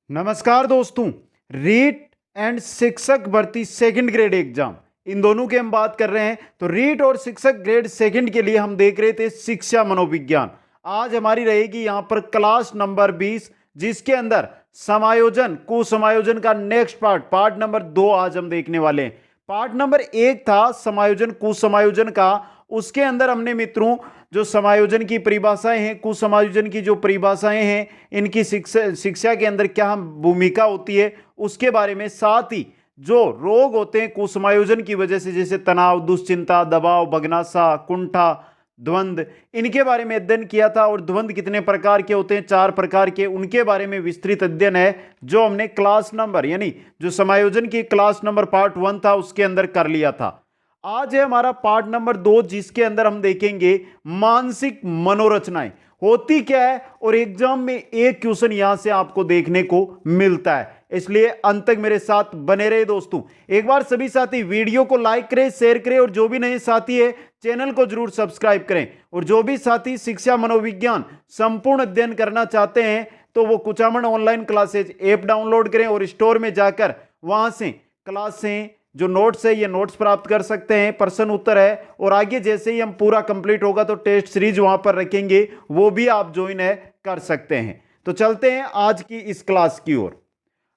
नमस्कार दोस्तों। रीट एंड शिक्षक भर्ती सेकंड ग्रेड एग्जाम, इन दोनों की हम बात कर रहे हैं। तो रीट और शिक्षक ग्रेड सेकंड के लिए हम देख रहे थे शिक्षा मनोविज्ञान। आज हमारी रहेगी यहां पर क्लास नंबर 20, जिसके अंदर समायोजन कुसमायोजन का नेक्स्ट पार्ट नंबर 2 आज हम देखने वाले हैं। पार्ट नंबर 1 था समायोजन कुसमायोजन का। उसके अंदर हमने मित्रों जो समायोजन की परिभाषाएं हैं, कुसमायोजन की जो परिभाषाएं हैं, इनकी शिक्षा के अंदर क्या भूमिका होती है उसके बारे में, साथ ही जो रोग होते हैं कुसमायोजन की वजह से, जैसे तनाव, दुश्चिंता, दबाव, बगनासा, कुंठा, द्वंद्व, इनके बारे में अध्ययन किया था। और द्वंद्व कितने प्रकार के होते हैं, 4 प्रकार के, उनके बारे में विस्तृत अध्ययन है जो हमने क्लास नंबर यानी जो समायोजन की क्लास नंबर पार्ट 1 था उसके अंदर कर लिया था। आज है हमारा पार्ट नंबर 2, जिसके अंदर हम देखेंगे मानसिक मनोरचनाएं होती क्या है, और एग्जाम में एक क्वेश्चन यहां से आपको देखने को मिलता है, इसलिए अंत तक मेरे साथ बने रहे दोस्तों। एक बार सभी साथी वीडियो को लाइक करें, शेयर करें, और जो भी नए साथी है चैनल को जरूर सब्सक्राइब करें। और जो भी साथी शिक्षा मनोविज्ञान संपूर्ण अध्ययन करना चाहते हैं तो वो Kuchaman online classes app download करें और स्टोर में जाकर वहां से क्लास से जो नोट्स है ये नोट्स प्राप्त कर सकते हैं, प्रश्न उत्तर है, और आगे जैसे ही हम पूरा कंप्लीट होगा तो टेस्ट सीरीज वहां पर रखेंगे, वो भी आप ज्वाइन है कर सकते हैं। तो चलते हैं आज की इस क्लास की ओर।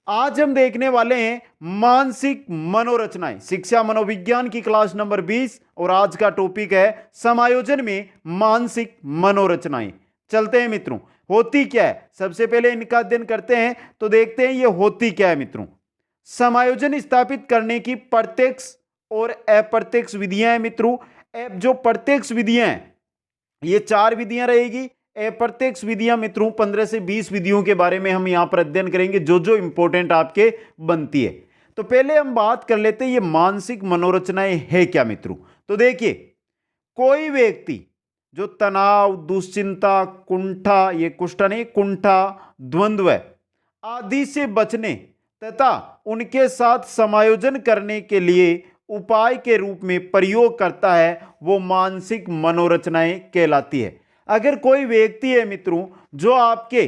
आज हम देखने वाले हैं मानसिक मनोरचनाएं, शिक्षा मनोविज्ञान की क्लास नंबर 20, और आज का टॉपिक है समायोजन में मानसिक मनोरचनाएं। चलते हैं मित्रों, होती क्या है, सबसे पहले इनका अध्ययन करते हैं तो देखते हैं ये होती क्या है मित्रों। समायोजन स्थापित करने की प्रत्यक्ष और अप्रत्यक्ष विधियां हैं मित्रों। जो प्रत्यक्ष विधियां हैं ये 4 विधियां रहेगी। अप्रत्यक्ष विधियां मित्रों 15 से 20 विधियों के बारे में हम यहां पर अध्ययन करेंगे, जो जो इंपॉर्टेंट आपके बनती है। तो पहले हम बात कर लेते हैं ये मानसिक मनोरचनाएं है क्या मित्रों। तो देखिए, कोई व्यक्ति जो तनाव, दुश्चिंता, कुंठा, ये कुष्ठा नहीं, कुंठा, द्वंद्व आदि से बचने तथा उनके साथ समायोजन करने के लिए उपाय के रूप में प्रयोग करता है, वो मानसिक मनोरचनाएं कहलाती है। अगर कोई व्यक्ति है मित्रों जो आपके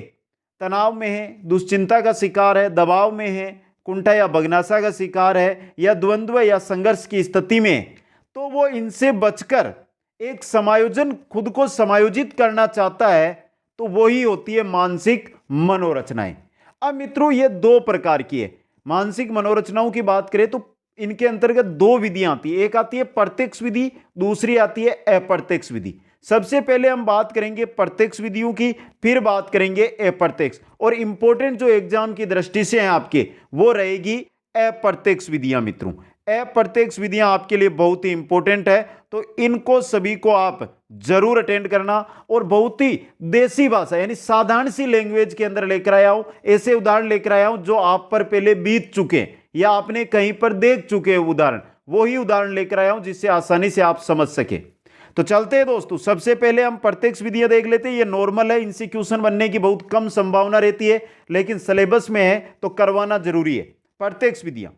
तनाव में है, दुश्चिंता का शिकार है, दबाव में है, कुंठा या बगनासा का शिकार है, या द्वंद्व या संघर्ष की स्थिति में है, तो वो इनसे बचकर एक समायोजन, खुद को समायोजित करना चाहता है, तो वही होती है मानसिक मनोरचनाएं। अब मित्रों ये 2 प्रकार की है। मानसिक मनोरचनाओं की बात करें तो इनके अंतर्गत 2 विधियां आती है, एक आती है प्रत्यक्ष विधि, दूसरी आती है अप्रत्यक्ष विधि। सबसे पहले हम बात करेंगे प्रत्यक्ष विधियों की, फिर बात करेंगे अप्रत्यक्ष, और इंपॉर्टेंट जो एग्जाम की दृष्टि से है आपके, वो रहेगी अप्रत्यक्ष विधियां मित्रों। अप्रत्यक्ष विधियां आपके लिए बहुत ही इंपॉर्टेंट है, तो इनको सभी को आप जरूर अटेंड करना। और बहुत ही देसी भाषा यानी साधारण सी लैंग्वेज के अंदर लेकर आया हूं, ऐसे उदाहरण लेकर आया हूं जो आप पर पहले बीत चुके हैं या आपने कहीं पर देख चुके हैं उदाहरण, वही उदाहरण लेकर आया हूं जिससे आसानी से आप समझ सके। तो चलते हैं दोस्तों, सबसे पहले हम प्रत्यक्ष विधियां देख लेते हैं। ये नॉर्मल है, इनसे क्वेश्चन बनने की बहुत कम संभावना रहती है, लेकिन सिलेबस में है तो करवाना जरूरी है। प्रत्यक्ष विधियां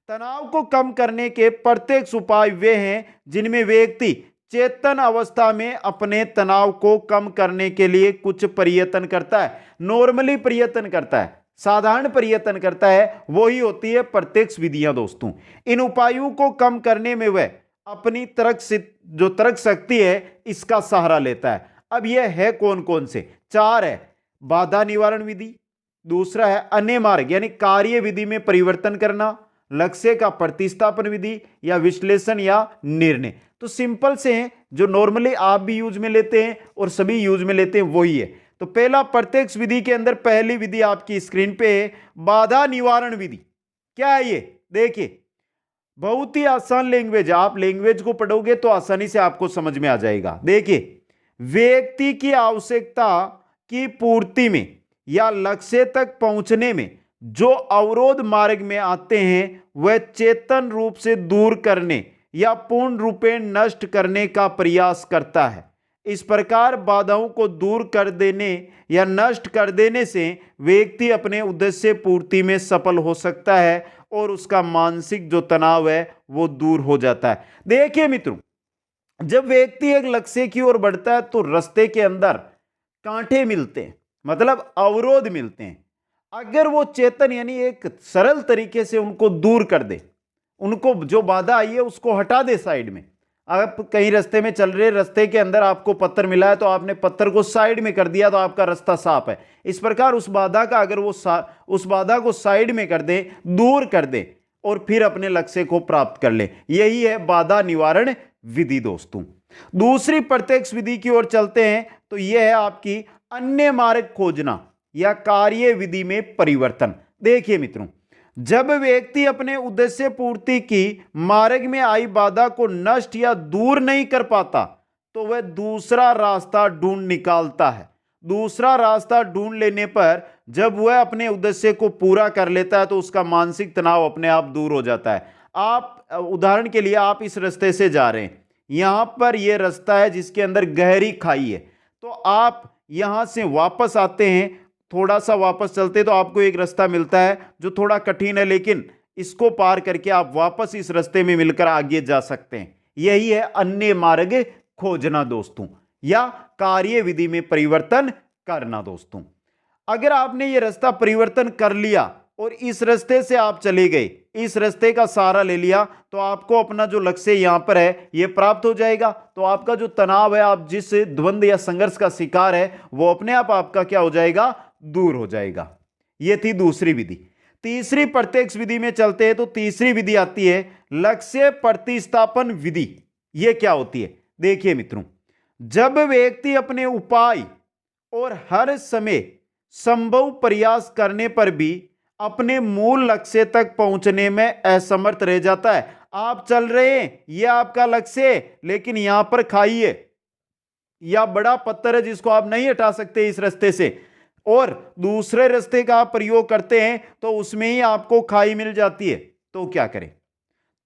तनाव को कम करने के प्रत्यक्ष उपाय वे हैं जिनमें व्यक्ति चेतन अवस्था में अपने तनाव को कम करने के लिए कुछ प्रयत्न करता है, नॉर्मली प्रयत्न करता है, साधारण प्रयत्न करता है, वही होती है प्रत्यक्ष विधियां दोस्तों। इन उपायों को कम करने में वह अपनी तर्क शक्ति है इसका सहारा लेता है। अब यह है कौन कौन से, 4 है। बाधा निवारण विधि, दूसरा है अन्य मार्ग यानी कार्य विधि में परिवर्तन करना, लक्ष्य का प्रतिस्थापन विधि, या विश्लेषण या निर्णय। तो सिंपल से हैं, जो नॉर्मली आप भी यूज में लेते हैं और सभी यूज में लेते हैं वही है। तो पहला प्रत्यक्ष विधि के अंदर पहली विधि आपकी स्क्रीन पे है, बाधा निवारण विधि। क्या है ये, देखिए बहुत ही आसान लैंग्वेज है, आप लैंग्वेज को पढ़ोगे तो आसानी से आपको समझ में आ जाएगा। देखिए, व्यक्ति की आवश्यकता की पूर्ति में या लक्ष्य तक पहुंचने में जो अवरोध मार्ग में आते हैं वह चेतन रूप से दूर करने या पूर्ण रूपेण नष्ट करने का प्रयास करता है। इस प्रकार बाधाओं को दूर कर देने या नष्ट कर देने से व्यक्ति अपने उद्देश्य पूर्ति में सफल हो सकता है और उसका मानसिक जो तनाव है वो दूर हो जाता है। देखिए मित्रों, जब व्यक्ति एक लक्ष्य की ओर बढ़ता है तो रास्ते के अंदर कांटे मिलते हैं, मतलब अवरोध मिलते हैं। अगर वो चेतन यानी एक सरल तरीके से उनको दूर कर दे, उनको जो बाधा आई है उसको हटा दे साइड में। आप कहीं रास्ते में चल रहे, रास्ते के अंदर आपको पत्थर मिला है तो आपने पत्थर को साइड में कर दिया तो आपका रास्ता साफ है। इस प्रकार उस बाधा का अगर वो उस बाधा को साइड में कर दे, दूर कर दे और फिर अपने लक्ष्य को प्राप्त कर ले, यही है बाधा निवारण विधि दोस्तों। दूसरी प्रत्यक्ष विधि की ओर चलते हैं तो यह है आपकी अन्य मार्ग खोजना या कार्य विधि में परिवर्तन। देखिए मित्रों, जब व्यक्ति अपने उद्देश्य पूर्ति की मार्ग में आई बाधा को नष्ट या दूर नहीं कर पाता तो वह दूसरा रास्ता ढूंढ निकालता है। दूसरा रास्ता ढूंढ लेने पर जब वह अपने उद्देश्य को पूरा कर लेता है तो उसका मानसिक तनाव अपने आप दूर हो जाता है। आप उदाहरण के लिए आप इस रास्ते से जा रहे हैं, यहां पर यह रास्ता है जिसके अंदर गहरी खाई है, तो आप यहां से वापस आते हैं, थोड़ा सा वापस चलते तो आपको एक रास्ता मिलता है जो थोड़ा कठिन है, लेकिन इसको पार करके आप वापस इस रास्ते में मिलकर आगे जा सकते हैं। यही है अन्य मार्ग खोजना दोस्तों, या कार्य विधि में परिवर्तन करना दोस्तों। अगर आपने ये रास्ता परिवर्तन कर लिया और इस रास्ते से आप चले गए, इस रास्ते का सहारा ले लिया, तो आपको अपना जो लक्ष्य यहां पर है यह प्राप्त हो जाएगा। तो आपका जो तनाव है, आप जिस द्वंद्व या संघर्ष का शिकार है, वो अपने आप आपका क्या हो जाएगा, दूर हो जाएगा। यह थी दूसरी विधि। तीसरी प्रत्यक्ष विधि में चलते हैं तो तीसरी विधि आती है लक्ष्य प्रतिस्थापन विधि। यह क्या होती है? देखिए मित्रों, जब व्यक्ति अपने उपाय और हर समय संभव प्रयास करने पर भी अपने मूल लक्ष्य तक पहुंचने में असमर्थ रह जाता है। आप चल रहे हैं, यह आपका लक्ष्य है, लेकिन यहां पर खाई है या बड़ा पत्थर है जिसको आप नहीं हटा सकते इस रास्ते से, और दूसरे रास्ते का आप प्रयोग करते हैं तो उसमें ही आपको खाई मिल जाती है, तो क्या करें?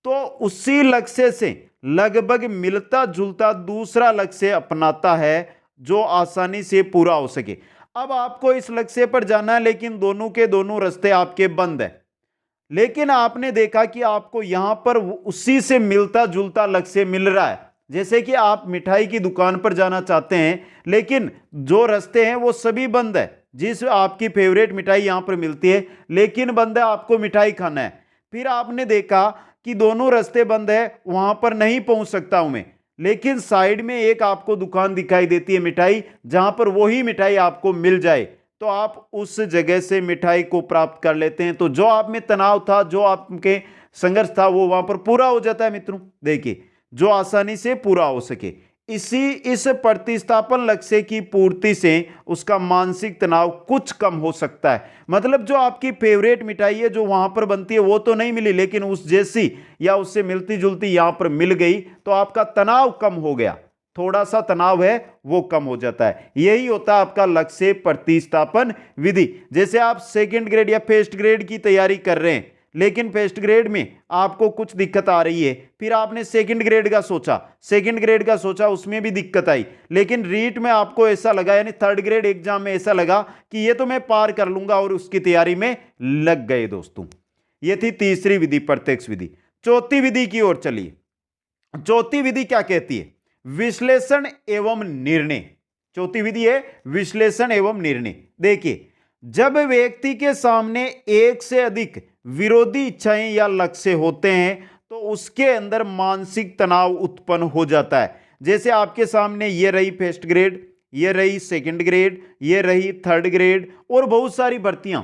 तो उसी लक्ष्य से लगभग मिलता जुलता दूसरा लक्ष्य अपनाता है जो आसानी से पूरा हो सके। अब आपको इस लक्ष्य पर जाना है, लेकिन दोनों के दोनों रास्ते आपके बंद है, लेकिन आपने देखा कि आपको यहां पर उसी से मिलता जुलता लक्ष्य मिल रहा है। जैसे कि आप मिठाई की दुकान पर जाना चाहते हैं, लेकिन जो रास्ते हैं वो सभी बंद है। जिस आपकी फेवरेट मिठाई यहां पर मिलती है, लेकिन बंद है, आपको मिठाई खाना है। फिर आपने देखा कि दोनों रास्ते बंद है, वहां पर नहीं पहुंच सकता हूं मैं, लेकिन साइड में एक आपको दुकान दिखाई देती है मिठाई, जहां पर वही मिठाई आपको मिल जाए, तो आप उस जगह से मिठाई को प्राप्त कर लेते हैं। तो जो आप में तनाव था, जो आपके संघर्ष था, वो वहां पर पूरा हो जाता है मित्रों। देखिए, जो आसानी से पूरा हो सके। इस प्रतिस्थापन लक्ष्य की पूर्ति से उसका मानसिक तनाव कुछ कम हो सकता है। मतलब जो आपकी फेवरेट मिठाई है जो वहां पर बनती है वो तो नहीं मिली, लेकिन उस जैसी या उससे मिलती जुलती यहां पर मिल गई, तो आपका तनाव कम हो गया। थोड़ा सा तनाव है वो कम हो जाता है। यही होता है आपका लक्ष्य प्रतिस्थापन विधि। जैसे आप सेकंड ग्रेड या फर्स्ट ग्रेड की तैयारी कर रहे हैं, लेकिन फर्स्ट ग्रेड में आपको कुछ दिक्कत आ रही है, फिर आपने सेकंड ग्रेड का सोचा, उसमें भी दिक्कत आई, लेकिन रीट में आपको ऐसा लगा, यानी थर्ड ग्रेड एग्जाम में ऐसा लगा कि ये तो मैं पार कर लूंगा, और उसकी तैयारी में लग गए दोस्तों। ये थी तीसरी विधि, प्रत्यक्ष विधि। चौथी विधि की ओर चलिए। चौथी विधि क्या कहती है? विश्लेषण एवं निर्णय। चौथी विधि है विश्लेषण एवं निर्णय। देखिए, जब व्यक्ति के सामने एक से अधिक विरोधी इच्छाएं या लक्ष्य होते हैं तो उसके अंदर मानसिक तनाव उत्पन्न हो जाता है। जैसे आपके सामने ये रही फर्स्ट ग्रेड, ये रही सेकंड ग्रेड, ये रही थर्ड ग्रेड, और बहुत सारी भर्तियां,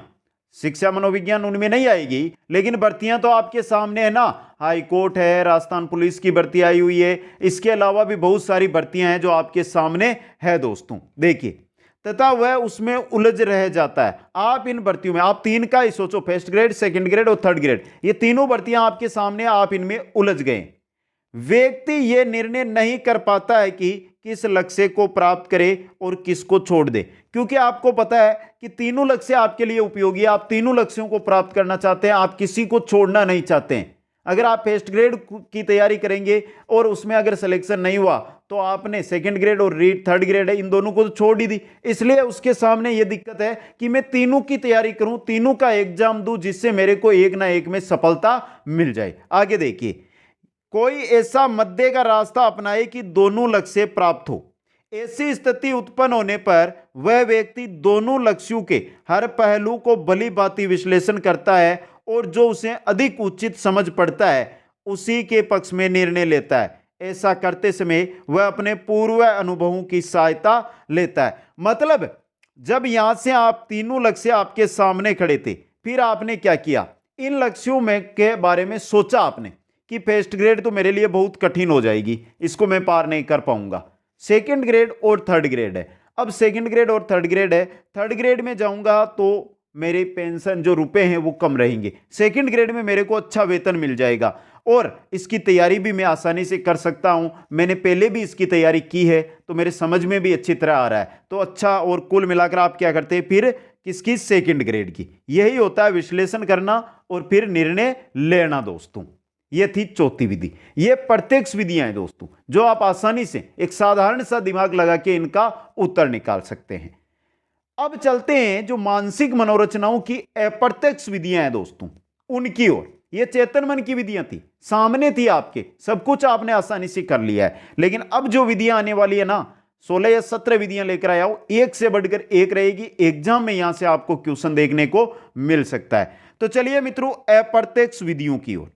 शिक्षा मनोविज्ञान उनमें नहीं आएगी, लेकिन भर्तियां तो आपके सामने है ना। हाई कोर्ट है, राजस्थान पुलिस की भर्ती आई हुई है, इसके अलावा भी बहुत सारी भर्तियां हैं जो आपके सामने है दोस्तों। देखिए, तथा वह उसमें उलझ रह जाता है। आप इन भर्तियों में, आप तीन का ही सोचो, फर्स्ट ग्रेड, सेकंड ग्रेड और थर्ड ग्रेड, ये तीनों भर्तियां आपके सामने, आप इनमें उलझ गए। व्यक्ति यह निर्णय नहीं कर पाता है कि किस लक्ष्य को प्राप्त करे और किसको छोड़ दे, क्योंकि आपको पता है कि तीनों लक्ष्य आपके लिए उपयोगी है, आप तीनों लक्ष्यों को प्राप्त करना चाहते हैं, आप किसी को छोड़ना नहीं चाहते हैं। अगर आप फर्स्ट ग्रेड की तैयारी करेंगे और उसमें अगर सिलेक्शन नहीं हुआ तो आपने सेकंड ग्रेड और थर्ड ग्रेड है, इन दोनों को तो छोड़ ही दी। इसलिए उसके सामने यह दिक्कत है कि मैं तीनों की तैयारी करूं, तीनों का एग्जाम दूं, जिससे मेरे को एक ना एक में सफलता मिल जाए। आगे देखिए, कोई ऐसा मध्य का रास्ता अपनाए कि दोनों लक्ष्य प्राप्त हो। ऐसी स्थिति उत्पन्न होने पर वह व्यक्ति दोनों लक्ष्यों के हर पहलू को भली भांति विश्लेषण करता है और जो उसे अधिक उचित समझ पड़ता है उसी के पक्ष में निर्णय लेता है। ऐसा करते समय वह अपने पूर्व अनुभवों की सहायता लेता है। मतलब जब यहां से आप तीनों लक्ष्य आपके सामने खड़े थे, फिर आपने क्या किया, इन लक्ष्यों में के बारे में सोचा आपने कि फर्स्ट ग्रेड तो मेरे लिए बहुत कठिन हो जाएगी, इसको मैं पार नहीं कर पाऊंगा। सेकंड ग्रेड और थर्ड ग्रेड है। अब सेकंड ग्रेड और थर्ड ग्रेड है, थर्ड ग्रेड में जाऊंगा तो मेरे पेंशन जो रुपए हैं वो कम रहेंगे, सेकंड ग्रेड में मेरे को अच्छा वेतन मिल जाएगा और इसकी तैयारी भी मैं आसानी से कर सकता हूं। मैंने पहले भी इसकी तैयारी की है तो मेरे समझ में भी अच्छी तरह आ रहा है, तो अच्छा। और कुल मिलाकर आप क्या करते हैं फिर, किसकी, सेकंड ग्रेड की। यही होता है विश्लेषण करना और फिर निर्णय लेना दोस्तों। यह थी चौथी विधि। ये प्रत्यक्ष विधियां हैं दोस्तों, जो आप आसानी से एक साधारण सा दिमाग लगा के इनका उत्तर निकाल सकते हैं। अब चलते हैं जो मानसिक मनोरचनाओं की अप्रत्यक्ष विधियां हैं दोस्तों, उनकी ओर। ये चेतन मन की विधियां थी, सामने थी आपके, सब कुछ आपने आसानी से कर लिया है। लेकिन अब जो विधियां आने वाली है ना, 16 या 17 विधियां लेकर आया हूं, एक से बढ़कर एक रहेगी। एग्जाम में यहां से आपको क्वेश्चन देखने को मिल सकता है। तो चलिए मित्रों, अप्रत्यक्ष विधियों की ओर।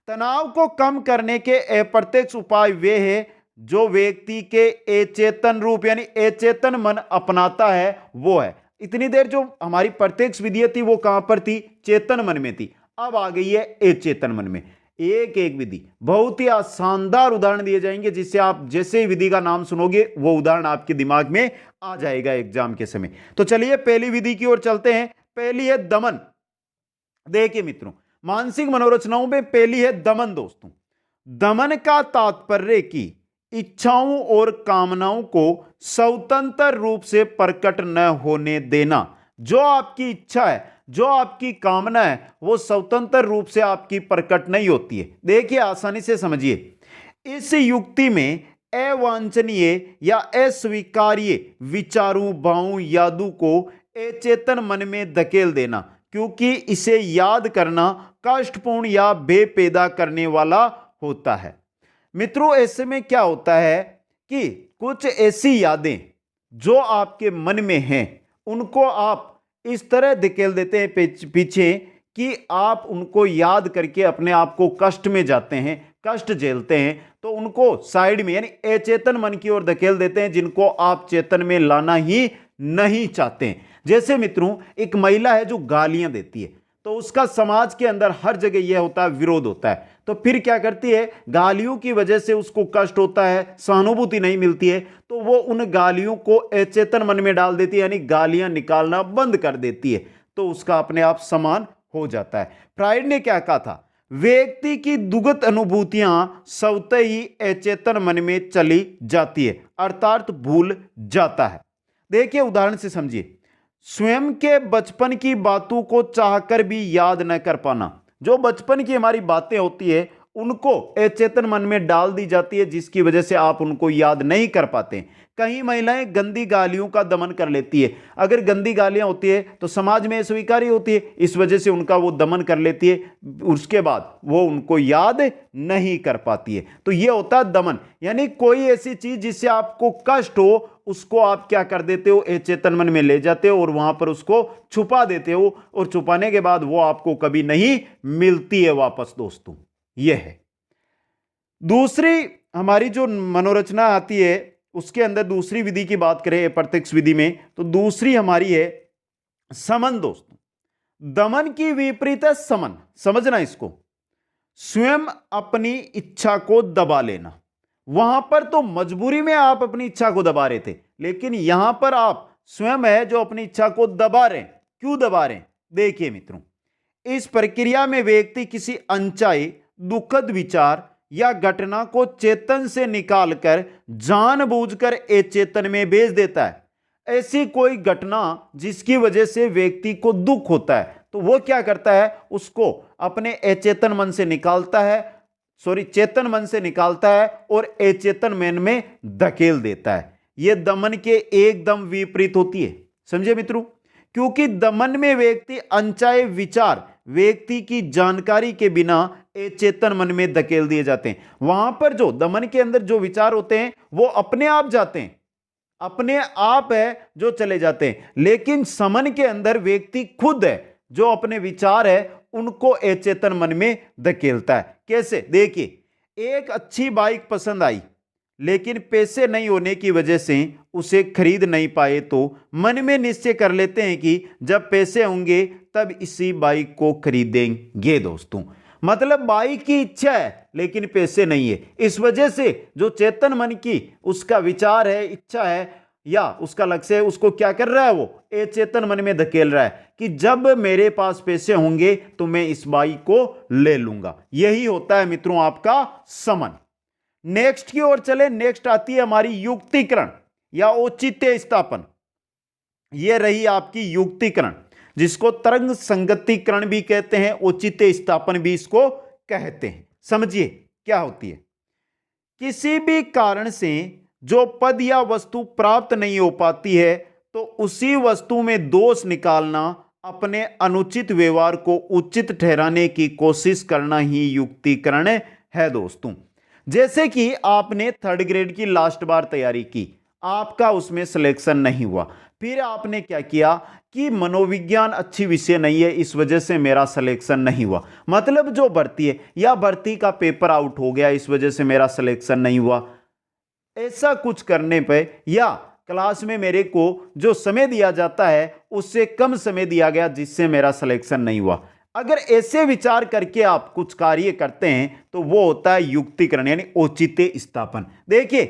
तनाव को कम करने के अप्रत्यक्ष उपाय वे हैं जो व्यक्ति के अचेतन रूप यानी अचेतन मन अपनाता है, वो है। इतनी देर जो हमारी प्रत्यक्ष विधि थी वो कहां पर थी, चेतन मन में थी। अब आ गई है अचेतन मन में। एक एक विधि, बहुत ही शानदार उदाहरण दिए जाएंगे, जिससे आप जैसे ही विधि का नाम सुनोगे वो उदाहरण आपके दिमाग में आ जाएगा एग्जाम के समय। तो चलिए पहली विधि की ओर चलते हैं। पहली है दमन। देखिए मित्रों, मानसिक मनोरचनाओं में पहली है दमन दोस्तों। दमन का तात्पर्य कि इच्छाओं और कामनाओं को स्वतंत्र रूप से प्रकट न होने देना। जो आपकी इच्छा है, जो आपकी कामना है, वो स्वतंत्र रूप से आपकी प्रकट नहीं होती है। देखिए आसानी से समझिए, इस युक्ति में अवांछनीय या अस्वीकार्य विचारों, भावों, यादों को अचेतन मन में धकेल देना, क्योंकि इसे याद करना कष्टपूर्ण या भय पैदा करने वाला होता है। मित्रों, ऐसे में क्या होता है कि कुछ ऐसी यादें जो आपके मन में हैं उनको आप इस तरह धकेल देते हैं पीछे कि आप उनको याद करके अपने आप को कष्ट में जाते हैं, कष्ट झेलते हैं। तो उनको साइड में यानी अचेतन मन की ओर धकेल देते हैं, जिनको आप चेतन में लाना ही नहीं चाहते हैं। जैसे मित्रों, एक महिला है जो गालियां देती है, तो उसका समाज के अंदर हर जगह यह होता है, विरोध होता है। तो फिर क्या करती है, गालियों की वजह से उसको कष्ट होता है, सहानुभूति नहीं मिलती है, तो वो उन गालियों को अचेतन मन में डाल देती है, यानी गालियां निकालना बंद कर देती है। तो उसका अपने आप समान हो जाता है। फ्राइड ने क्या कहा था, व्यक्ति की दुखद अनुभूतियां स्वतः ही अचेतन मन में चली जाती है, अर्थात भूल जाता है। देखिए उदाहरण से समझिए, स्वयं के बचपन की बातों को चाहकर भी याद न कर पाना। जो बचपन की हमारी बातें होती है उनको अचेतन मन में डाल दी जाती है, जिसकी वजह से आप उनको याद नहीं कर पाते। कई महिलाएं गंदी गालियों का दमन कर लेती है। अगर गंदी गालियां होती है तो समाज में स्वीकारी होती है, इस वजह से उनका वो दमन कर लेती है, उसके बाद वो उनको याद नहीं कर पाती है। तो ये होता है दमन, यानी कोई ऐसी चीज जिससे आपको कष्ट हो उसको आप क्या कर देते हो, अचेतन मन में ले जाते हो और वहां पर उसको छुपा देते हो, और छुपाने के बाद वो आपको कभी नहीं मिलती है वापस दोस्तों। यह है दूसरी हमारी जो मनोरचना आती है, उसके अंदर दूसरी विधि की बात करें प्रत्यक्ष विधि में, तो दूसरी हमारी है समन दोस्तों। दमन की विपरीत है समन। समझना इसको, स्वयं अपनी इच्छा को दबा लेना। वहां पर तो मजबूरी में आप अपनी इच्छा को दबा रहे थे, लेकिन यहां पर आप स्वयं है जो अपनी इच्छा को दबा रहे हैं। क्यों दबा रहे हैं, देखिए मित्रों, इस प्रक्रिया में व्यक्ति किसी अनचाही दुखद विचार या घटना को चेतन से निकालकर जानबूझकर अचेतन में भेज देता है। ऐसी कोई घटना जिसकी वजह से व्यक्ति को दुख होता है, तो वो क्या करता है, उसको अपने अचेतन मन से निकालता है, चेतन मन से निकालता है और अचेतन मन में धकेल देता है। यह दमन के एकदम विपरीत होती है। समझे मित्रों, क्योंकि दमन में व्यक्ति अनचाहे विचार व्यक्ति की जानकारी के बिना अचेतन मन में धकेल दिए जाते हैं। वहां पर जो दमन के अंदर जो विचार होते हैं वो अपने आप जाते हैं, अपने आप है जो चले जाते हैं, लेकिन समन के अंदर व्यक्ति खुद है जो अपने विचार है उनको अचेतन मन में धकेलता है। कैसे? देखिए, एक अच्छी बाइक पसंद आई लेकिन पैसे नहीं होने की वजह से उसे खरीद नहीं पाए, तो मन में निश्चय कर लेते हैं कि जब पैसे होंगे तब इसी बाइक को खरीदेंगे। दोस्तों, मतलब बाइक की इच्छा है लेकिन पैसे नहीं है। इस वजह से जो चेतन मन की उसका विचार है, इच्छा है या उसका लक्ष्य है, उसको क्या कर रहा है? वो अचेतन मन में धकेल रहा है कि जब मेरे पास पैसे होंगे तो मैं इस बाइक को ले लूंगा। यही होता है मित्रों आपका समन। नेक्स्ट की ओर चले। नेक्स्ट आती है हमारी युक्तिकरण या औचित्य स्थापन। यह रही आपकी युक्तिकरण, जिसको तरंग संगतिकरण भी कहते हैं, औचित्य स्थापन भी इसको कहते हैं। समझिए क्या होती है। किसी भी कारण से जो पद या वस्तु प्राप्त नहीं हो पाती है तो उसी वस्तु में दोष निकालना, अपने अनुचित व्यवहार को उचित ठहराने की कोशिश करना ही युक्तिकरण है। दोस्तों, जैसे कि आपने 3rd ग्रेड की लास्ट बार तैयारी की, आपका उसमें सिलेक्शन नहीं हुआ, फिर आपने क्या किया कि मनोविज्ञान अच्छी विषय नहीं है, इस वजह से मेरा सिलेक्शन नहीं हुआ। मतलब जो भर्ती है या भर्ती का पेपर आउट हो गया, इस वजह से मेरा सिलेक्शन नहीं हुआ। ऐसा कुछ करने पे या क्लास में मेरे को जो समय दिया जाता है उससे कम समय दिया गया, जिससे मेरा सिलेक्शन नहीं हुआ। अगर ऐसे विचार करके आप कुछ कार्य करते हैं तो वो होता है युक्तिकरण यानी औचित्य स्थापन। देखिए,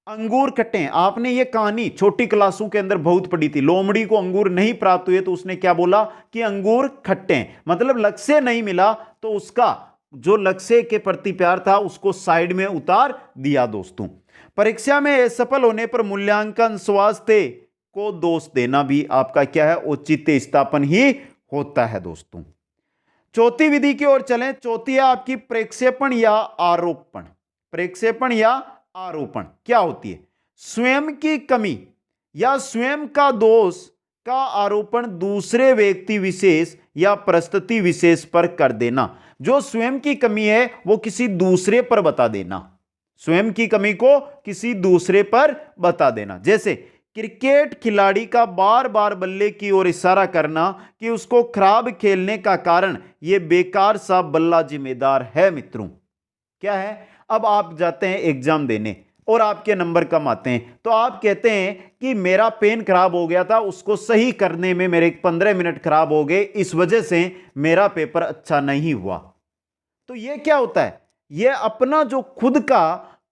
अंगूर खट्टे हैं, आपने ये कहानी छोटी क्लासों के अंदर बहुत पढ़ी थी। लोमड़ी को अंगूर नहीं प्राप्त हुए तो उसने क्या बोला कि अंगूर खट्टे हैं, मतलब लक्ष्य नहीं मिला तो उसका जो लक्ष्य के प्रति प्यार था उसको साइड में उतार दिया। दोस्तों, परीक्षा में असफल होने पर मूल्यांकन स्वास्थ्य को दोष देना भी आपका क्या है? औचित्य स्थापन ही होता है। दोस्तों, चौथी विधि की ओर चलें। चौथी है आपकी प्रक्षेपण या आरोपण। प्रक्षेपण या आरोपण क्या होती है? स्वयं की कमी या स्वयं का दोष का आरोपण दूसरे व्यक्ति विशेष या परिस्थिति विशेष पर कर देना। जो स्वयं की कमी है वो किसी दूसरे पर बता देना, स्वयं की कमी को किसी दूसरे पर बता देना। जैसे क्रिकेट खिलाड़ी का बार बार बल्ले की ओर इशारा करना कि उसको खराब खेलने का कारण यह बेकार सा बल्ला जिम्मेदार है। मित्रों, क्या है? अब आप जाते हैं एग्जाम देने और आपके नंबर कम आते हैं तो आप कहते हैं कि मेरा पेन खराब हो गया था, उसको सही करने में मेरे 15 मिनट खराब हो गए, इस वजह से मेरा पेपर अच्छा नहीं हुआ। तो यह क्या होता है? यह अपना जो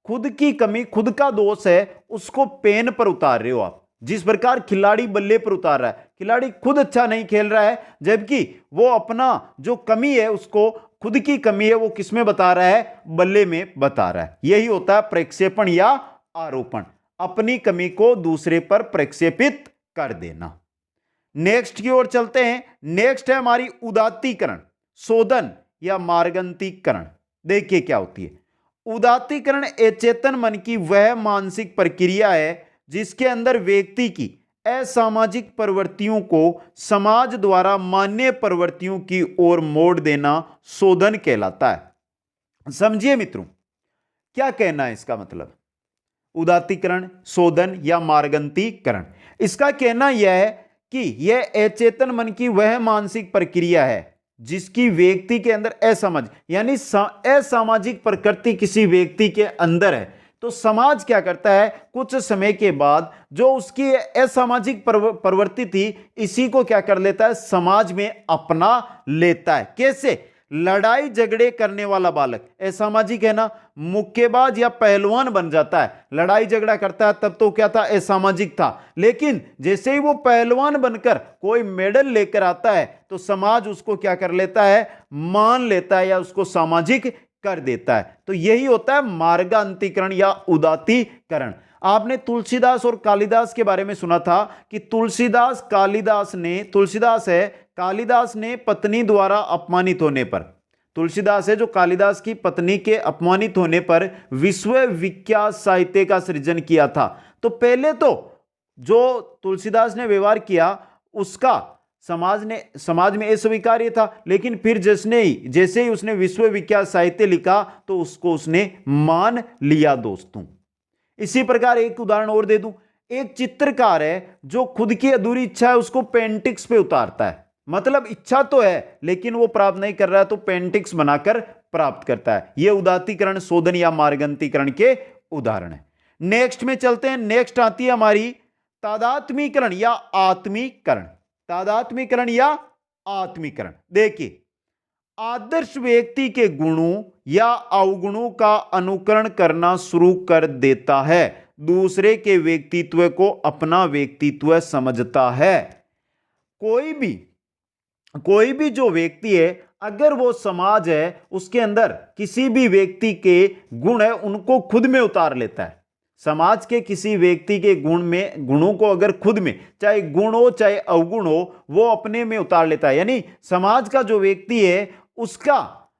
खुद की कमी, खुद का दोष है, उसको पेन पर उतार रहे हो आप। जिस प्रकार खिलाड़ी बल्ले पर उतार रहा है, खिलाड़ी खुद अच्छा नहीं खेल रहा है, जबकि वो अपना जो कमी है, उसको खुद की कमी है, वो किसमें बता रहा है? बल्ले में बता रहा है। यही होता है प्रक्षेपण या आरोपण, अपनी कमी को दूसरे पर प्रक्षेपित कर देना। नेक्स्ट की ओर चलते हैं। नेक्स्ट है हमारी उदात्तीकरण, शोधन या मार्गंतीकरण। देखिए क्या होती है। उदात्तीकरण अचेतन मन की वह मानसिक प्रक्रिया है जिसके अंदर व्यक्ति की असामाजिक प्रवृत्तियों को समाज द्वारा मान्य प्रवृत्तियों की ओर मोड़ देना शोधन कहलाता है। समझिए मित्रों, क्या कहना है इसका मतलब? उदात्तीकरण, शोधन या मार्गंतीकरण, इसका कहना यह है कि यह अचेतन मन की वह मानसिक प्रक्रिया है जिसकी व्यक्ति के अंदर असमझ यानी असामाजिक प्रकृति किसी व्यक्ति के अंदर है, तो समाज क्या करता है? कुछ समय के बाद जो उसकी असामाजिक प्रवृत्ति थी, इसी को क्या कर लेता है? समाज में अपना लेता है। कैसे? लड़ाई झगड़े करने वाला बालक असामाजिक है ना, मुक्केबाज या पहलवान बन जाता है, लड़ाई झगड़ा करता है, तब तो क्या था? असामाजिक था। लेकिन जैसे ही वो पहलवान बनकर कोई मेडल लेकर आता है तो समाज उसको क्या कर लेता है? मान लेता है या उसको सामाजिक कर देता है। तो यही होता है मार्गांतीकरण या उदात्तीकरण। आपने तुलसीदास और कालिदास के बारे में सुना था कि कालिदास ने पत्नी द्वारा अपमानित होने पर, तुलसीदास है जो कालिदास की पत्नी के अपमानित होने पर विश्व विख्यात साहित्य का सृजन किया था। तो पहले तो जो तुलसीदास ने व्यवहार किया उसका समाज में अस्वीकार्य था, लेकिन फिर जैसे ही उसने विश्व विख्यात साहित्य लिखा तो उसको उसने मान लिया। दोस्तों, इसी प्रकार एक उदाहरण और दे दूं। एक चित्रकार है जो खुद की अधूरी इच्छा है उसको पेंटिक्स पे उतारता है, मतलब इच्छा तो है लेकिन वो प्राप्त नहीं कर रहा है तो पेंटिक्स बनाकर प्राप्त करता है। ये उदात्तीकरण, शोधन या मार्गंतीकरण के उदाहरण है। नेक्स्ट में चलते हैं। नेक्स्ट आती है हमारी तादात्मीकरण या आत्मीकरण। तादात्मीकरण या आत्मीकरण। देखिए, आदर्श व्यक्ति के गुणों या अवगुणों का अनुकरण करना शुरू कर देता है, दूसरे के व्यक्तित्व को अपना व्यक्तित्व समझता है। कोई भी जो व्यक्ति है, अगर वो समाज है उसके अंदर किसी भी व्यक्ति के गुण है उनको खुद में उतार लेता है। समाज के किसी व्यक्ति के गुणों को अगर खुद में, चाहे गुण हो चाहे अवगुण हो, वो अपने में उतार लेता है। यानी समाज का जो व्यक्ति है उसका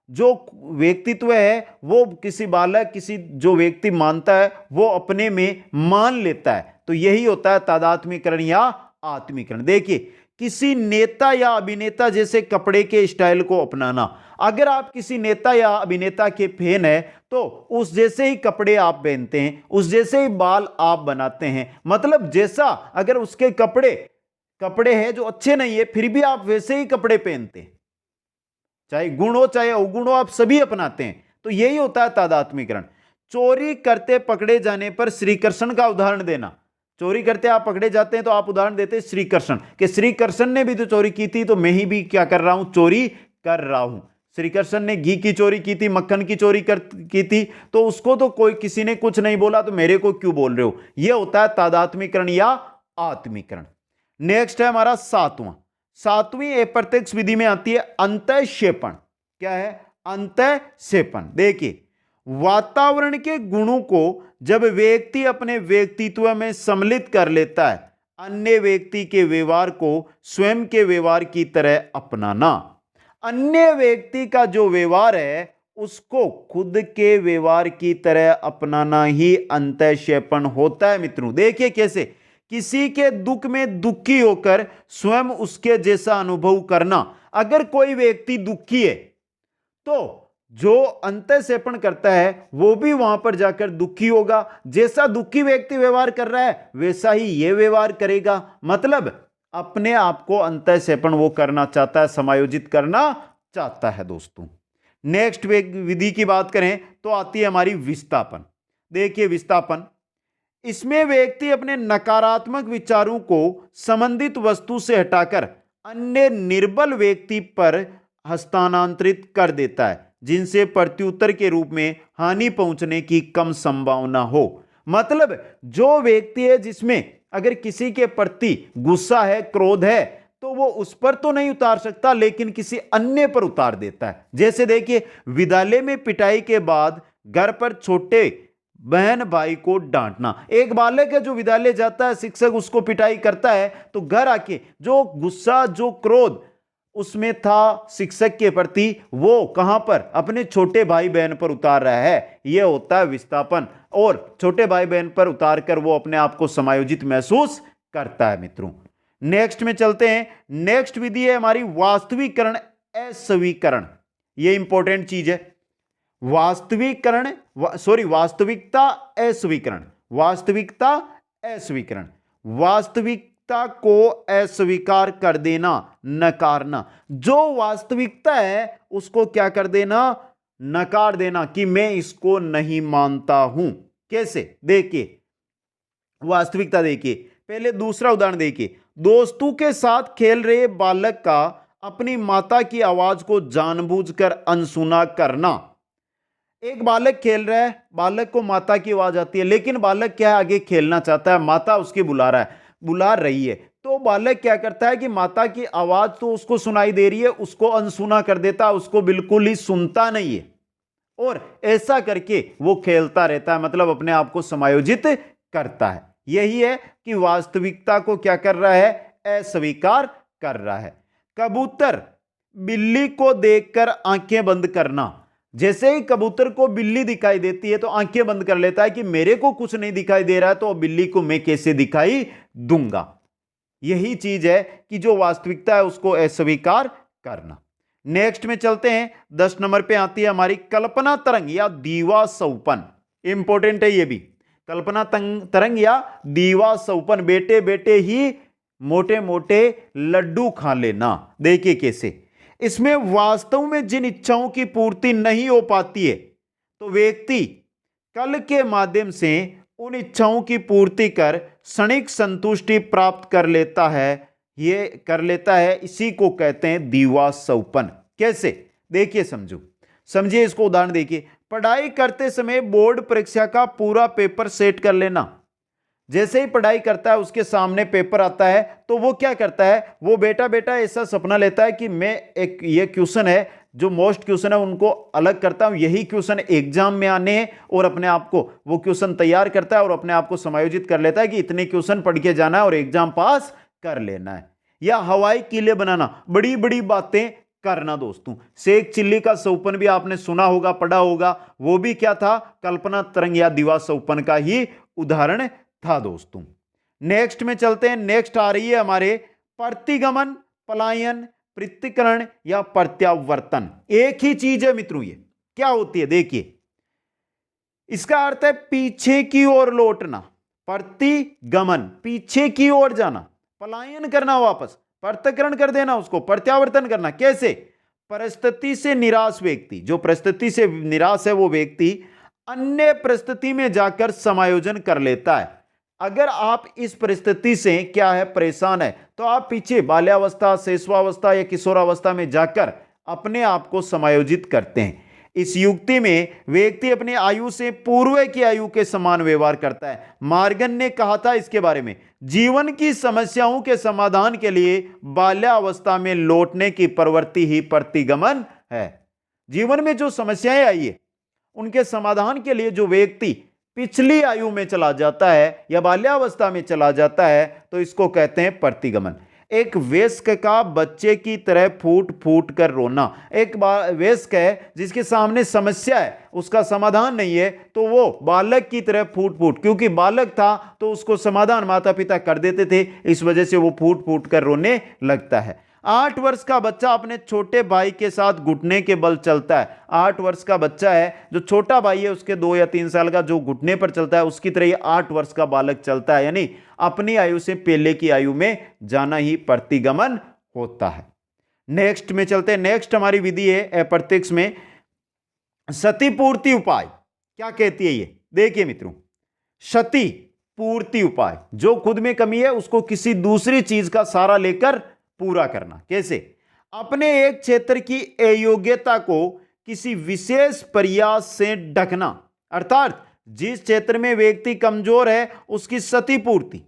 जो व्यक्तित्व है वो किसी बालक, किसी जो व्यक्ति मानता है वो अपने में मान लेता है। तो यही होता है तादात्मीकरण या आत्मीकरण। देखिए, किसी नेता या अभिनेता जैसे कपड़े के स्टाइल को अपनाना। अगर आप किसी नेता या अभिनेता के फैन है तो उस जैसे ही कपड़े आप पहनते हैं, उस जैसे ही बाल आप बनाते हैं, मतलब जैसा अगर उसके कपड़े हैं जो अच्छे नहीं है फिर भी आप वैसे ही कपड़े पहनते हैं, चाहे गुण हो चाहे अवगुण हो, आप सभी अपनाते हैं। तो यही होता है तादात्मीकरण। चोरी करते पकड़े जाने पर श्री कृष्ण का उदाहरण देना। चोरी करते आप पकड़े जाते हैं तो आप उदाहरण देते हैं श्री कृष्ण कि श्री कृष्ण ने भी तो चोरी की थी, तो मैं ही भी क्या कर रहा हूं, चोरी कर रहा हूं। श्री कृष्ण ने घी की चोरी की थी, मक्खन की चोरी की थी, तो उसको तो किसी ने कुछ नहीं बोला, तो मेरे को क्यों बोल रहे हो। यह होता है तादात्मीकरण या आत्मीकरण। नेक्स्ट है हमारा सातवीं अप्रत्यक्ष विधि में आती है अंतःक्षेपण। क्या है अंतःक्षेपण? देखिए, वातावरण के गुणों को जब व्यक्ति अपने व्यक्तित्व में सम्मिलित कर लेता है, अन्य व्यक्ति के व्यवहार को स्वयं के व्यवहार की तरह अपनाना। अन्य व्यक्ति का जो व्यवहार है उसको खुद के व्यवहार की तरह अपनाना ही अंतःक्षेपण होता है मित्रों। देखिए कैसे, किसी के दुख में दुखी होकर स्वयं उसके जैसा अनुभव करना। अगर कोई व्यक्ति दुखी है तो जो अंतःक्षेपण करता है वो भी वहां पर जाकर दुखी होगा। जैसा दुखी व्यक्ति व्यवहार कर रहा है वैसा ही ये व्यवहार करेगा। मतलब अपने आप को अंतःक्षेपण वो करना चाहता है, समायोजित करना चाहता है दोस्तों। नेक्स्ट विधि की बात करें तो आती है हमारी विस्थापन। देखिए, विस्थापन, इसमें व्यक्ति अपने नकारात्मक विचारों को संबंधित वस्तु से हटाकर अन्य निर्बल व्यक्ति पर हस्तांतरित कर देता है, जिनसे प्रत्युत्तर के रूप में हानि पहुंचने की कम संभावना हो। मतलब जो व्यक्ति है जिसमें अगर किसी के प्रति गुस्सा है, क्रोध है, तो वो उस पर तो नहीं उतार सकता लेकिन किसी अन्य पर उतार देता है। जैसे देखिए, विद्यालय में पिटाई के बाद घर पर छोटे बहन भाई को डांटना। एक बालक है जो विद्यालय जाता है, शिक्षक उसको पिटाई करता है, तो घर आके जो गुस्सा, जो क्रोध उसमें था शिक्षक के प्रति, वो कहां पर, अपने छोटे भाई बहन पर उतार रहा है। यह होता है विस्थापन। और छोटे भाई बहन पर उतार कर वो अपने आप को समायोजित महसूस करता है मित्रों। नेक्स्ट में चलते हैं। नेक्स्ट विधि है हमारी वास्तविकरण अस्वीकरण। यह इंपॉर्टेंट चीज है। वास्तविकता अस्वीकरण। वास्तविकता अस्वीकरण, वास्तविकता को अस्वीकार कर देना, नकारना। जो वास्तविकता है उसको क्या कर देना, नकार देना कि मैं इसको नहीं मानता हूं। कैसे? देखिए, वास्तविकता देखिए, पहले दूसरा उदाहरण देखिए। दोस्तों के साथ खेल रहे बालक का अपनी माता की आवाज को जानबूझकर अनसुना करना। एक बालक खेल रहा है, बालक को माता की आवाज आती है, लेकिन बालक क्या है, आगे खेलना चाहता है, माता उसकी बुला रही है, तो बालक क्या करता है कि माता की आवाज तो उसको सुनाई दे रही है, उसको अनसुना कर देता है, उसको बिल्कुल ही सुनता नहीं है, और ऐसा करके वो खेलता रहता है, मतलब अपने आप को समायोजित करता है। यही है कि वास्तविकता को क्या कर रहा है, अस्वीकार कर रहा है। कबूतर बिल्ली को देखकर आंखें बंद करना। जैसे ही कबूतर को बिल्ली दिखाई देती है तो आंखें बंद कर लेता है कि मेरे को कुछ नहीं दिखाई दे रहा है, तो बिल्ली को मैं कैसे दिखाई दूंगा। यही चीज है कि जो वास्तविकता है उसको अस्वीकार करना। नेक्स्ट में चलते हैं। 10 नंबर पे आती है हमारी कल्पना तरंग या दीवा सौपन। इंपॉर्टेंट है ये भी। कल्पना तरंग या दीवा सौपन, बेटे बेटे ही मोटे मोटे लड्डू खा लेना। देखिए कैसे इसमें वास्तव में जिन इच्छाओं की पूर्ति नहीं हो पाती है तो व्यक्ति कल के माध्यम से उन इच्छाओं की पूर्ति कर क्षणिक संतुष्टि प्राप्त कर लेता है। ये कर लेता है, इसी को कहते हैं दीवा सौपन। कैसे देखिए समझिए इसको उदाहरण देखिए। पढ़ाई करते समय बोर्ड परीक्षा का पूरा पेपर सेट कर लेना। जैसे ही पढ़ाई करता है उसके सामने पेपर आता है तो वो क्या करता है, वो बेटा बेटा ऐसा सपना लेता है कि मैं एक ये क्वेश्चन है जो मोस्ट क्वेश्चन है उनको अलग करता हूं, यही क्वेश्चन एग्जाम में आने हैं, और अपने आप को वो क्वेश्चन तैयार करता है और अपने आप को समायोजित कर लेता है कि इतने क्वेश्चन पढ़ के जाना है और एग्जाम पास कर लेना है। या हवाई किले बनाना, बड़ी बड़ी बातें करना। दोस्तों शेख चिल्ली का सौपन भी आपने सुना होगा, पढ़ा होगा, वो भी क्या था, कल्पना तरंग या दीवा सौपन का ही उदाहरण था। दोस्तों नेक्स्ट में चलते हैं। नेक्स्ट आ रही है हमारे प्रतिगमन, पलायन, पृथक्करण या प्रत्यावर्तन। एक ही चीज है मित्रों, ये क्या होती है देखिए, इसका अर्थ है पीछे की ओर लौटना। प्रतिगमन पीछे की ओर जाना, पलायन करना वापस, पृथक्करण कर देना उसको, प्रत्यावर्तन करना। कैसे, परिस्थिति से निराश व्यक्ति, जो परिस्थिति से निराश है वो व्यक्ति अन्य परिस्थिति में जाकर समायोजन कर लेता है। अगर आप इस परिस्थिति से क्या है परेशान है तो आप पीछे बाल्यावस्था, शैशवावस्था या किशोरावस्था में जाकर अपने आप को समायोजित करते हैं। इस युक्ति में व्यक्ति अपनी आयु से पूर्व की आयु के समान व्यवहार करता है। मार्गन ने कहा था इसके बारे में, जीवन की समस्याओं के समाधान के लिए बाल्यावस्था में लौटने की प्रवृत्ति ही प्रतिगमन है। जीवन में जो समस्याएं आई है उनके समाधान के लिए जो व्यक्ति पिछली आयु में चला जाता है या बाल्यावस्था में चला जाता है तो इसको कहते हैं प्रतिगमन। एक वयस्क का बच्चे की तरह फूट फूट कर रोना। एक वयस्क है जिसके सामने समस्या है, उसका समाधान नहीं है, तो वो बालक की तरह फूट फूट, क्योंकि बालक था तो उसको समाधान माता पिता कर देते थे, इस वजह से वो फूट फूट कर रोने लगता है। 8 वर्ष का बच्चा अपने छोटे भाई के साथ घुटने के बल चलता है। 8 वर्ष का बच्चा है, जो छोटा भाई है उसके 2 या 3 साल का, जो घुटने पर चलता है, उसकी तरह ये 8 वर्ष का बालक चलता है, यानी अपनी आयु से पहले की आयु में जाना ही प्रतिगमन होता है। नेक्स्ट में चलते हैं। नेक्स्ट हमारी विधि है अप्रत्यक्ष में क्षति पूर्ति उपाय। क्या कहती है ये देखिए मित्रों, क्षति पूर्ति उपाय, जो खुद में कमी है उसको किसी दूसरी चीज का सहारा लेकर पूरा करना। कैसे, अपने एक क्षेत्र की अयोग्यता को किसी विशेष प्रयास से ढकना, अर्थात जिस क्षेत्र में व्यक्ति कमजोर है उसकी क्षतिपूर्ति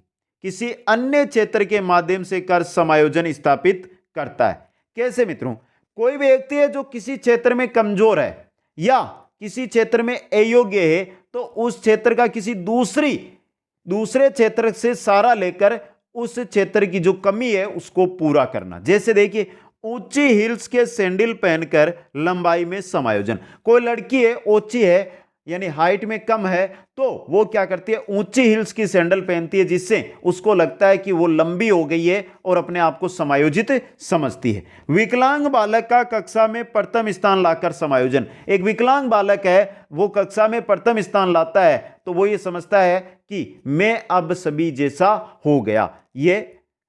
किसी अन्य क्षेत्र के माध्यम से कर समायोजन स्थापित करता है। कैसे मित्रों, कोई व्यक्ति है जो किसी क्षेत्र में कमजोर है या किसी क्षेत्र में अयोग्य है तो उस क्षेत्र का किसी दूसरे क्षेत्र से सहारा लेकर उस क्षेत्र की जो कमी है उसको पूरा करना। जैसे देखिए, ऊंची हील्स के सैंडल पहनकर लंबाई में समायोजन। कोई लड़की है, ऊंची है यानी हाइट में कम है, तो वो क्या करती है, ऊंची हील्स की सैंडल पहनती है, जिससे उसको लगता है कि वो लंबी हो गई है और अपने आप को समायोजित समझती है। विकलांग बालक का कक्षा में प्रथम स्थान लाकर समायोजन। एक विकलांग बालक है, वो कक्षा में प्रथम स्थान लाता है तो वो ये समझता है कि मैं अब सभी जैसा हो गया। ये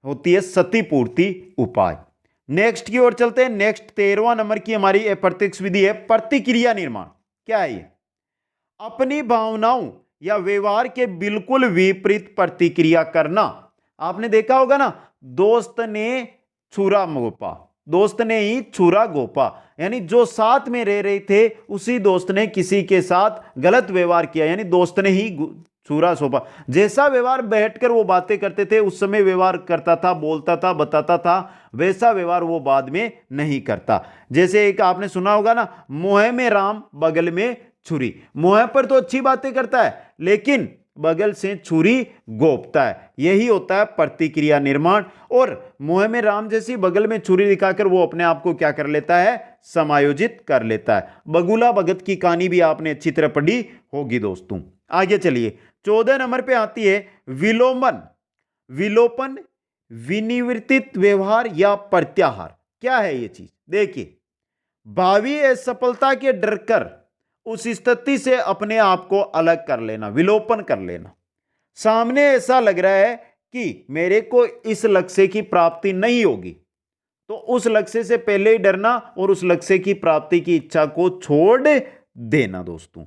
होती है क्षतिपूर्ति उपाय। नेक्स्ट की ओर चलते हैं। नेक्स्ट 13वां नंबर की हमारी अप्रत्यक्ष विधि है प्रतिक्रिया निर्माण। क्या है ये, अपनी भावनाओं या व्यवहार के बिल्कुल विपरीत प्रतिक्रिया करना। आपने देखा होगा ना, दोस्त ने छुरा गोपा, दोस्त ने ही छुरा गोपा, यानी जो साथ में रह रहे थे उसी दोस्त ने किसी के साथ गलत व्यवहार किया, यानी दोस्त ने ही छुरा सोपा। जैसा व्यवहार बैठकर वो बातें करते थे उस समय व्यवहार करता था, बोलता था, बताता था, वैसा व्यवहार वो बाद में नहीं करता। जैसे एक आपने सुना होगा ना, मुंह में राम बगल में छुरी। मुंह पर तो अच्छी बातें करता है लेकिन बगल से छुरी गोपता है। यही होता है प्रतिक्रिया निर्माण। और मुंह में राम जैसी बगल में छुरी दिखाकर वो अपने आप को क्या कर लेता है, समायोजित कर लेता है। बगुला भगत की कहानी भी आपने अच्छी तरह पढ़ी होगी दोस्तों। आगे चलिए, 14 नंबर पे आती है विलोमन, विलोपन, विनिवर्तित व्यवहार या प्रत्याहार। क्या है ये चीज देखिए, भावी असफलता के डर कर उस स्थिति से अपने आप को अलग कर लेना, विलोपन कर लेना। सामने ऐसा लग रहा है कि मेरे को इस लक्ष्य की प्राप्ति नहीं होगी, तो उस लक्ष्य से पहले ही डरना और उस लक्ष्य की प्राप्ति की इच्छा को छोड़ देना। दोस्तों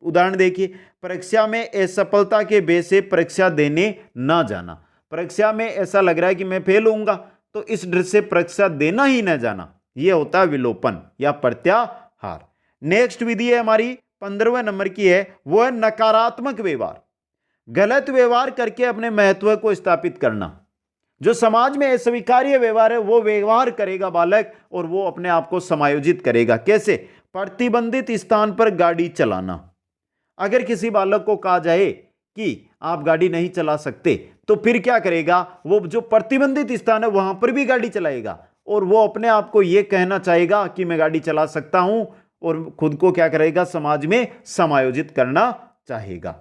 उदाहरण देखिए, परीक्षा में असफलता के भय से परीक्षा देने ना जाना। परीक्षा में ऐसा लग रहा है कि मैं फेल होऊंगा, तो इस डर से परीक्षा देना ही ना जाना, यह होता है विलोपन या प्रत्याहार। नेक्स्ट विधि है हमारी 15वें नंबर की है, वो है नकारात्मक व्यवहार। गलत व्यवहार करके अपने महत्व को स्थापित करना। जो समाज में अस्वीकार्य व्यवहार है वो व्यवहार करेगा बालक, और वो अपने आप को समायोजित करेगा। कैसे? प्रतिबंधित स्थान पर गाड़ी चलाना। अगर किसी बालक को कहा जाए कि आप गाड़ी नहीं चला सकते, तो फिर क्या करेगा? वो जो प्रतिबंधित स्थान है वहां पर भी गाड़ी चलाएगा, और वो अपने आप को यह कहना चाहेगा कि मैं गाड़ी चला सकता हूं, और खुद को क्या करेगा? समाज में समायोजित करना चाहेगा।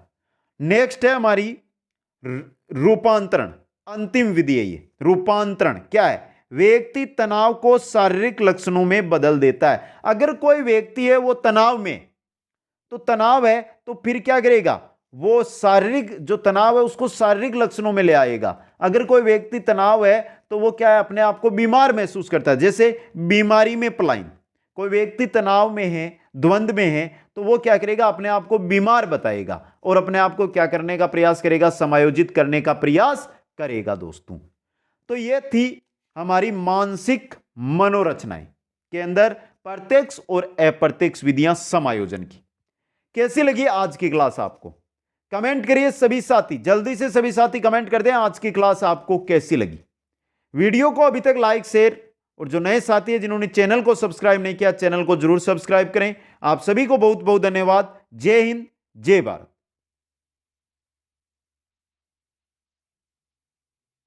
नेक्स्ट है हमारी रूपांतरण। अंतिम विधि है ये। रूपांतरण क्या है? व्यक्ति तनाव को शारीरिक लक्षणों में बदल देता है। अगर कोई व्यक्ति है वो तनाव में, तो तनाव है तो फिर क्या करेगा? वो शारीरिक जो तनाव है उसको शारीरिक लक्षणों में ले आएगा। अगर कोई व्यक्ति तनाव है तो वो क्या है? अपने आप को बीमार महसूस करता है, जैसे बीमारी में पलायन। कोई व्यक्ति तनाव में है, द्वंद में है, तो वो क्या करेगा? अपने आप को बीमार बताएगा और अपने आप को क्या करने का प्रयास करेगा? समायोजित करने का प्रयास करेगा। दोस्तों तो ये थी हमारी मानसिक मनोरचनाएं के अंदर प्रत्यक्ष और अप्रत्यक्ष विधियां समायोजन की। कैसी लगी आज की क्लास आपको? कमेंट करिए सभी साथी, जल्दी से सभी साथी कमेंट कर दें आज की क्लास आपको कैसी लगी। वीडियो को अभी तक लाइक, शेयर, और जो नए साथी हैं जिन्होंने चैनल को सब्सक्राइब नहीं किया, चैनल को जरूर सब्सक्राइब करें। आप सभी को बहुत बहुत धन्यवाद। जय हिंद, जय भारत।